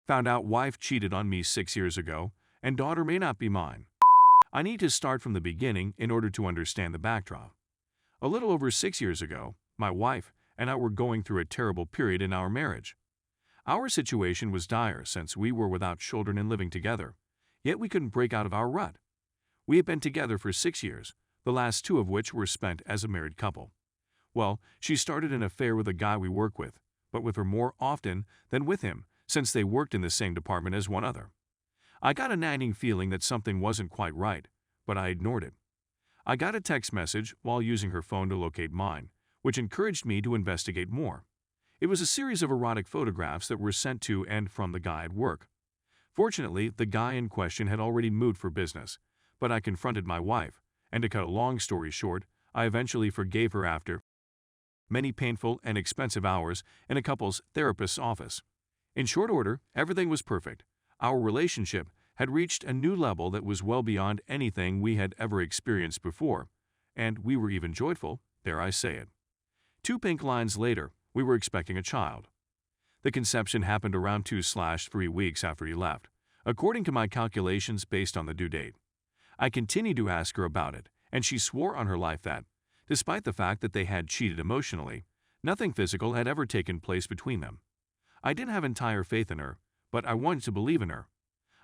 Found out wife cheated on me 6 years ago, and daughter may not be mine. I need to start from the beginning in order to understand the backdrop. A little over 6 years ago, my wife and I were going through a terrible period in our marriage. Our situation was dire since we were without children and living together, yet we couldn't break out of our rut. We had been together for 6 years, the last 2 of which were spent as a married couple. Well, she started an affair with a guy we work with, but with her more often than with him, since they worked in the same department as one other. I got a nagging feeling that something wasn't quite right, but I ignored it. I got a text message while using her phone to locate mine, which encouraged me to investigate more. It was a series of erotic photographs that were sent to and from the guy at work. Fortunately, the guy in question had already moved for business, but I confronted my wife, and to cut a long story short, I eventually forgave her after many painful and expensive hours in a couple's therapist's office. In short order, everything was perfect. Our relationship had reached a new level that was well beyond anything we had ever experienced before, and we were even joyful, dare I say it. 2 pink lines later, we were expecting a child. The conception happened around 2/3 weeks after he left, according to my calculations based on the due date. I continued to ask her about it, and she swore on her life that, despite the fact that they had cheated emotionally, nothing physical had ever taken place between them. I didn't have entire faith in her, but I wanted to believe in her.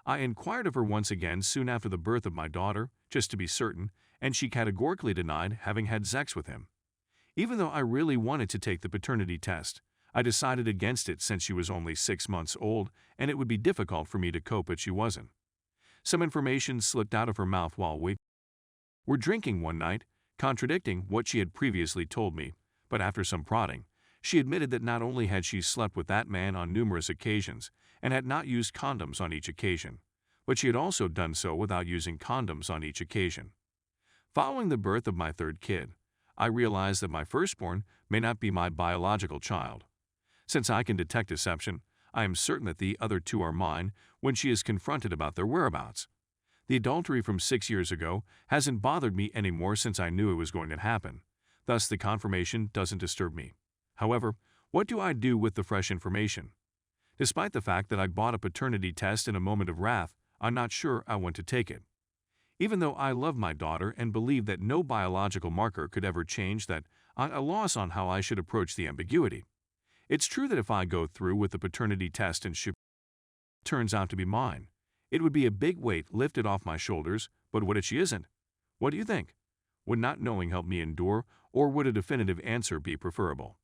I inquired of her once again soon after the birth of my daughter, just to be certain, and she categorically denied having had sex with him. Even though I really wanted to take the paternity test, I decided against it since she was only 6 months old and it would be difficult for me to cope if she wasn't. Some information slipped out of her mouth while we were drinking one night, contradicting what she had previously told me, but after some prodding, she admitted that not only had she slept with that man on numerous occasions and had not used condoms on each occasion, but she had also done so without using condoms on each occasion. Following the birth of my 3rd kid, I realized that my firstborn may not be my biological child. Since I can detect deception, I am certain that the other 2 are mine when she is confronted about their whereabouts. The adultery from 6 years ago hasn't bothered me anymore since I knew it was going to happen, thus the confirmation doesn't disturb me. However, what do I do with the fresh information? Despite the fact that I bought a paternity test in a moment of wrath, I'm not sure I want to take it. Even though I love my daughter and believe that no biological marker could ever change that, I'm at a loss on how I should approach the ambiguity. It's true that if I go through with the paternity test and she turns out to be mine, it would be a big weight lifted off my shoulders, but what if she isn't? What do you think? Would not knowing help me endure, or would a definitive answer be preferable?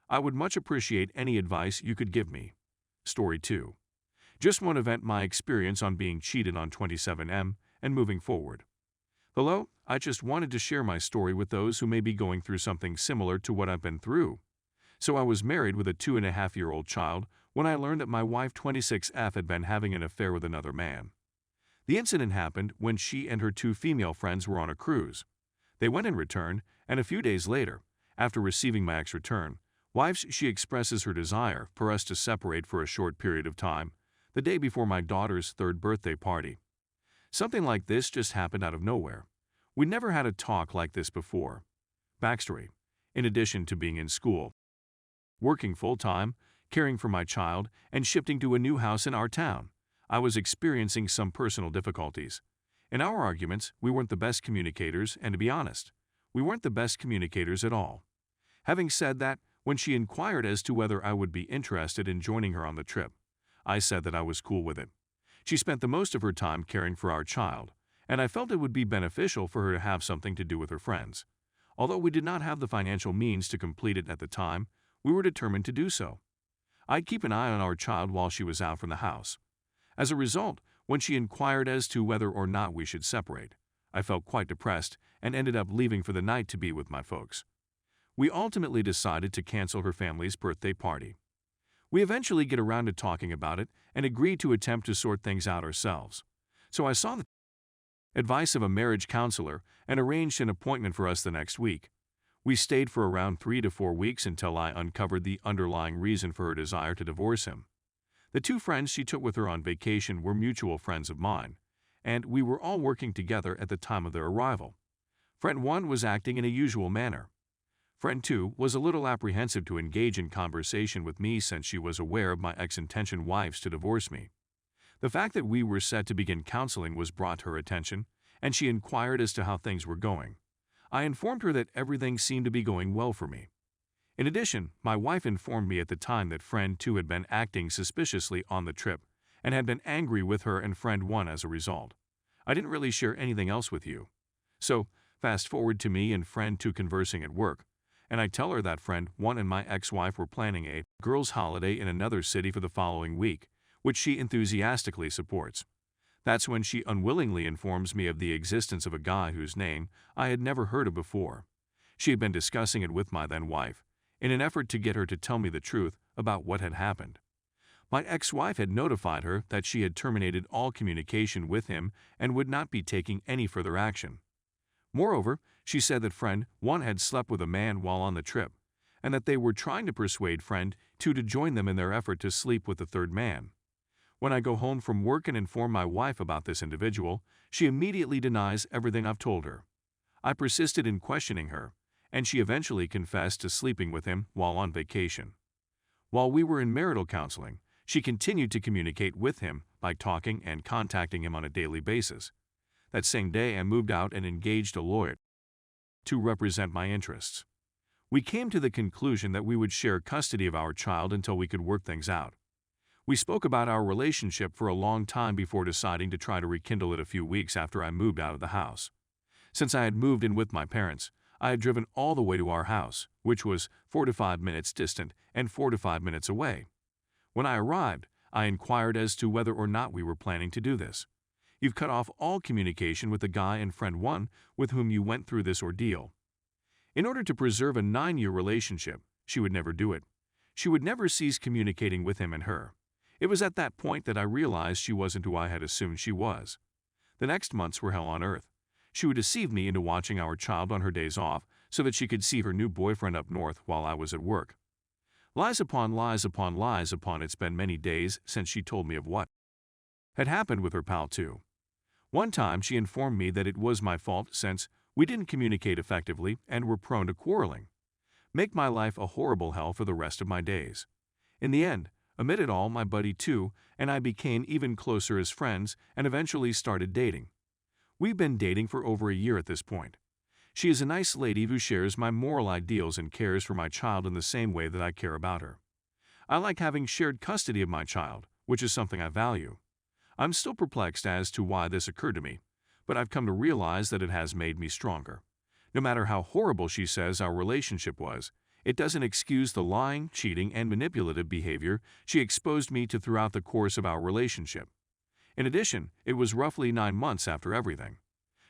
I would much appreciate any advice you could give me. Story 2. Just want to vent my experience on being cheated on 27M and moving forward. Hello, I just wanted to share my story with those who may be going through something similar to what I've been through. So I was married with a 2.5-year-old child when I learned that my wife 26F had been having an affair with another man. The incident happened when she and her 2 female friends were on a cruise. They went and returned, and a few days later, after receiving my ex return, she expresses her desire for us to separate for a short period of time, the day before my daughter's 3rd birthday party. Something like this just happened out of nowhere. We never had a talk like this before. Backstory: in addition to being in school, working full-time, caring for my child, and shifting to a new house in our town, I was experiencing some personal difficulties. In our arguments, we weren't the best communicators, and to be honest, we weren't the best communicators at all. Having said that, when she inquired as to whether I would be interested in joining her on the trip, I said that I was cool with it. She spent the most of her time caring for our child, and I felt it would be beneficial for her to have something to do with her friends. Although we did not have the financial means to complete it at the time, we were determined to do so. I'd keep an eye on our child while she was out from the house. As a result, when she inquired as to whether or not we should separate, I felt quite depressed and ended up leaving for the night to be with my folks. We ultimately decided to cancel her family's birthday party. We eventually get around to talking about it and agreed to attempt to sort things out ourselves. So I saw the advice of a marriage counselor and arranged an appointment for us the next week. We stayed for around 3 to 4 weeks until I uncovered the underlying reason for her desire to divorce him. The 2 friends she took with her on vacation were mutual friends of mine, and we were all working together at the time of their arrival. Friend 1 was acting in a usual manner. Friend 2 was a little apprehensive to engage in conversation with me since she was aware of my ex-intention wives to divorce me. The fact that we were set to begin counseling was brought to her attention, and she inquired as to how things were going. I informed her that everything seemed to be going well for me. In addition, my wife informed me at the time that friend 2 had been acting suspiciously on the trip and had been angry with her and friend 1 as a result. I didn't really share anything else with you. So, fast forward to me and friend 2 conversing at work, and I tell her that friend 1 and my ex-wife were planning a girls' holiday in another city for the following week, which she enthusiastically supports. That's when she unwillingly informs me of the existence of a guy whose name I had never heard of before. She had been discussing it with my then-wife, in an effort to get her to tell me the truth about what had happened. My ex-wife had notified her that she had terminated all communication with him and would not be taking any further action. Moreover, she said that friend 1 had slept with a man while on the trip, and that they were trying to persuade friend 2 to join them in their effort to sleep with the third man. When I go home from work and inform my wife about this individual, she immediately denies everything I've told her. I persisted in questioning her, and she eventually confessed to sleeping with him while on vacation. While we were in marital counseling, she continued to communicate with him by talking and contacting him on a daily basis. That same day, I moved out and engaged a lawyer to represent my interests. We came to the conclusion that we would share custody of our child until we could work things out. We spoke about our relationship for a long time before deciding to try to rekindle it a few weeks after I moved out of the house. Since I had moved in with my parents, I had driven all the way to our house, which was 4 to 5 minutes distant and 4 to 5 minutes away. When I arrived, I inquired as to whether or not we were planning to do this. You've cut off all communication with the guy and friend 1 with whom you went through this ordeal. In order to preserve a 9-year relationship, she would never do it. She would never cease communicating with him and her. It was at that point that I realized she wasn't who I had assumed she was. The next months were hell on earth. She would deceive me into watching our child on her days off so that she could see her new boyfriend up north while I was at work. Lies upon lies upon lies upon it's been many days since she told me of what had happened with her pal too. One time she informed me that it was my fault since we didn't communicate effectively and were prone to quarreling. Make my life a horrible hell for the rest of my days. In the end, amid it all, my buddy too and I became even closer as friends and eventually started dating. We've been dating for over a year at this point. She is a nice lady who shares my moral ideals and cares for my child in the same way that I care about her. I like having shared custody of my child, which is something I value. I'm still perplexed as to why this occurred to me, but I've come to realize that it has made me stronger. No matter how horrible she says our relationship was, it doesn't excuse the lying, cheating, and manipulative behavior she exposed me to throughout the course of our relationship. In addition, it was roughly 9 months after everything.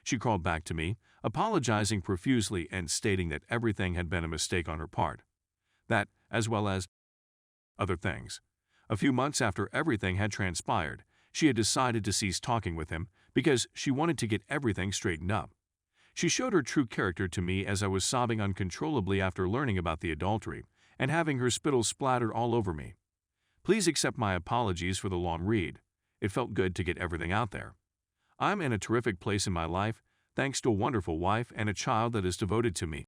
She called back to me, apologizing profusely and stating that everything had been a mistake on her part. That, as well as other things. A few months after everything had transpired, she had decided to cease talking with him because she wanted to get everything straightened up. She showed her true character to me as I was sobbing uncontrollably after learning about the adultery and having her spittle splattered all over me. Please accept my apologies for the long read. It felt good to get everything out there. I'm in a terrific place in my life, thanks to a wonderful wife and a child that is devoted to me.